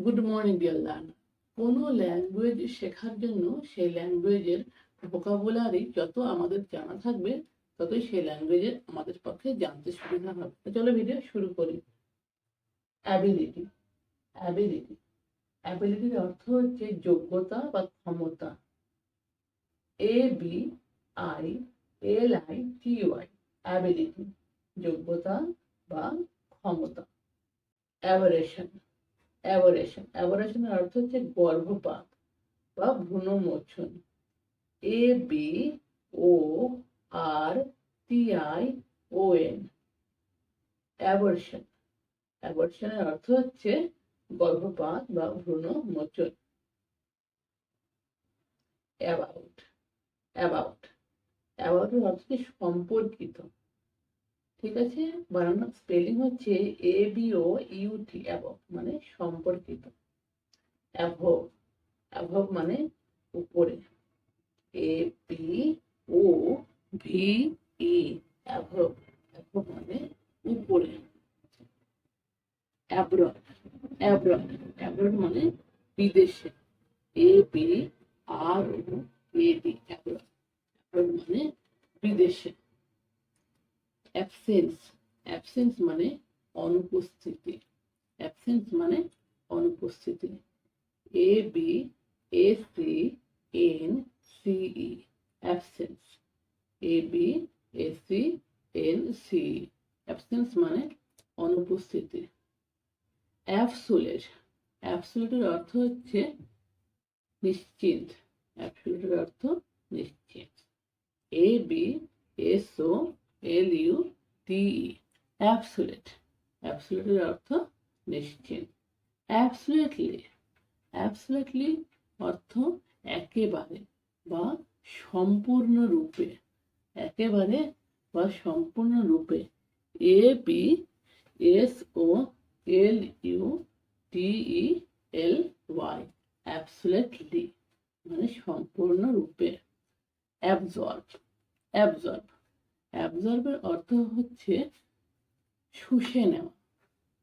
Good morning deer learner. কোনো language শেখার জন্য সেই ল্যাঙ্গুয়েজের ভোকাবুলারি যত আমাদের জানা থাকবে ততই সেই ল্যাঙ্গুয়েজের আমাদের পক্ষে জানতে সুবিধা হবে। তো চলো ভিডিও শুরু করি। অ্যাবিলিটি। অ্যাবিলিটি অ্যাবিলিটির অর্থ হচ্ছে যোগ্যতা বা ক্ষমতা। ABILITY অ্যাবিলিটি, যোগ্যতা বা ক্ষমতা। অ্যাভারেশন। অ্যাভারেশনের অর্থ হচ্ছে গর্ভপাত বা ভ্রূণমোচন। ABORTION abortion. অ্যাবর্শনের অর্থ হচ্ছে গর্ভপাত বা ভ্রূণমোচন। অ্যাবাউট। অ্যাবাউট অ্যাবাউটের অর্থ হচ্ছে সম্পর্কিত। ঠিক আছে, বানানোর স্পেলিং হচ্ছে ABOUT অ্যাবাউট মানে সম্পর্কিত। অ্যাভব। অ্যাভব মানে উপরে। APOVE above. অ্যাভব মানে উপরে। অ্যাব্রড। অ্যাব্রড অ্যাব্রড মানে বিদেশে। ABROAD abroad. অ্যাব্রড মানে বিদেশে। অ্যাবসেন্স। অ্যাবসেন্স মানে অনুপস্থিতি। অ্যাবসেন্স মানে অনুপস্থিতি। ABSENCE absence. ABSENCE অ্যাবসেন্স মানে অনুপস্থিতি। অ্যাবসোলিউট। অ্যাবসোলিউটের অর্থ হচ্ছে নিশ্চিত। অ্যাবসোলিউটের অর্থ নিশ্চিত। ABSOLUTE absolute. অ্যাবসোলিউটের অর্থ নিশ্চিত। অ্যাবসোলিউটলি। অ্যাবসোলিউটলি অর্থ একেবারে বা সম্পূর্ণরূপে। একেবারে বা সম্পূর্ণরূপে। ABSOLUTELY অ্যাবসোলিউটলি মানে সম্পূর্ণরূপে। অ্যাবজর্ব। অ্যাবজর্ব অ্যাবজর্বের অর্থ হচ্ছে শুষে নেওয়া।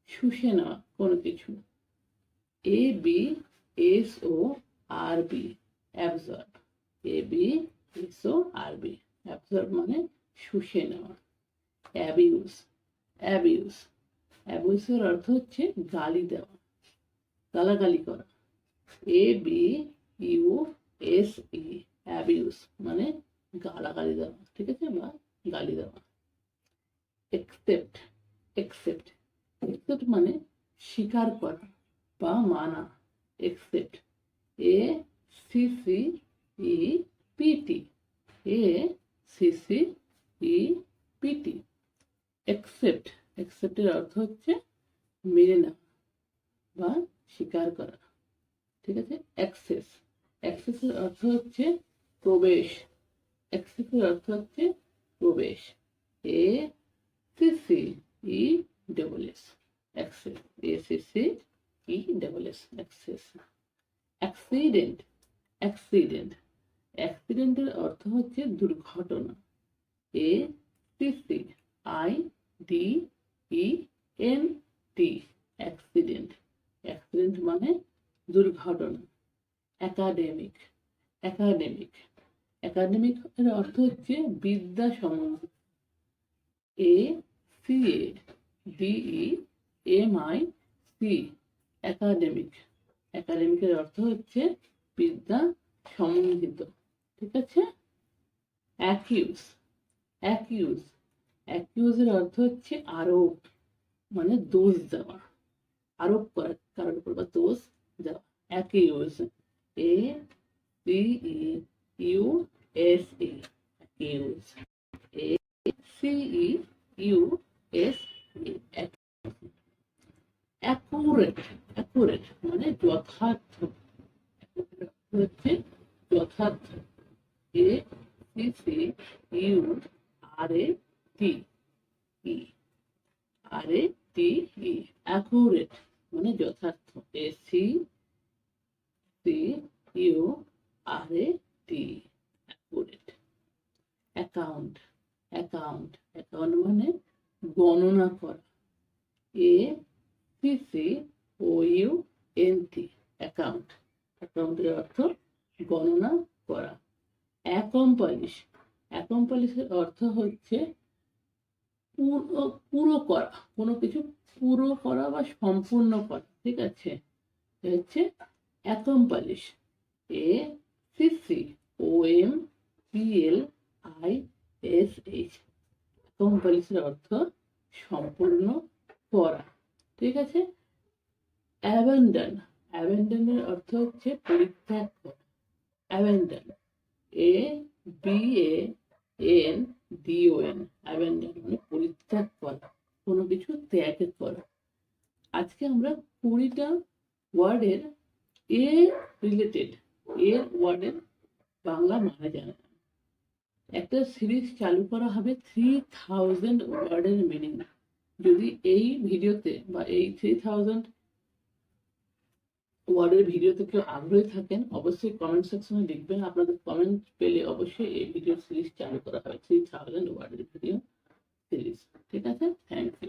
শুষে নেওয়া কোনো কিছু। ABSORB absorb. ABSORB অ্যাবজর্ব মানে শুষে নেওয়া। অ্যাবিউজ। অ্যাবিউজ অ্যাবিউজের অর্থ হচ্ছে গালি দেওয়া, গালাগালি করা। ABUSE অ্যাবিউজ মানে গালাগালি দেওয়া, ঠিক আছে, বা গালি দেওয়া। একসেপ্ট। একসেপ্ট একসেপ্ট মানে স্বীকার করা বা মানা। একসেপ্ট। ACCEPT ACCEPT accept. একসেপ্টের অর্থ হচ্ছে মেনে নেওয়া বা স্বীকার করা, ঠিক আছে। অ্যাক্সেস। অ্যাক্সেসের অর্থ হচ্ছে প্রবেশ। অ্যাক্সেসের অর্থ হচ্ছে প্রবেশ। ACCESS access. ACCESS access. Accident. Accident অ্যাক্সিডেন্টের অর্থ হচ্ছে দুর্ঘটনা। ACCIDENT accident. অ্যাক্সিডেন্ট মানে দুর্ঘটনা। একাডেমিক। একাডেমিক একাডেমিক এর অর্থ হচ্ছে বিদ্যা সম্বন্ধে। ACADEMIC academic. একাডেমিকের অর্থ হচ্ছে বিদ্যা সম্বন্ধিত, ঠিক আছে। অ্যাকিউজ। অ্যাকিউজ অ্যাকিউজের অর্থ হচ্ছে আরোপ মানে দোষ দেওয়া। আরোপ করা কারোর উপর বা দোষ দেওয়া। Accuse. ACEUSE accuse. ACEUSE accurate. Accurate মানে যথার্থ। হচ্ছে যথার্থ। ACCURATE অ্যাকুরেট মানে যথার্থ। ACCURATE accurate. Account. Account account মানে গণনা করা। ACCOUNT N T, account. অ্যাকাউন্টের অর্থ গণনা করা। অ্যাকমপ্লিশ, অ্যাকমপ্লিশের অর্থ হচ্ছে পুরো করা, কোনো কিছু পুরো করা বা সম্পূর্ণ করা, ঠিক আছে? হচ্ছে accomplish, A C C O M P L I S H. অ্যাকমপ্লিশের অর্থ সম্পূর্ণ করা, ঠিক আছে? অ্যাবেন্ডন, অ্যাবেন্ডনের অর্থ হচ্ছে পরিত্যাগ করা। Abandon, A B A N D O N, abandon মানে পরিত্যাগ করা, কোনো কিছু ত্যাগ করা। আজকে আমরা 20টা ওয়ার্ডের এ রিলেটেড, এর ওয়ার্ডের বাংলা মানে জানা। একটা সিরিজ চালু করা হবে 3000 ওয়ার্ডের মিনিং। যদি এই ভিডিওতে বা এই 3000 ওয়ার্ডের ভিডিওতে কেউ আগ্রহী থাকেন, অবশ্যই কমেন্ট সেকশনে লিখবেন। আপনাদের কমেন্ট পেলে অবশ্যই এই ভিডিও সিরিজ চালু করা হবে, 3000 ওয়ার্ডের ভিডিও সিরিজ। ঠিক আছে, থ্যাংক ইউ।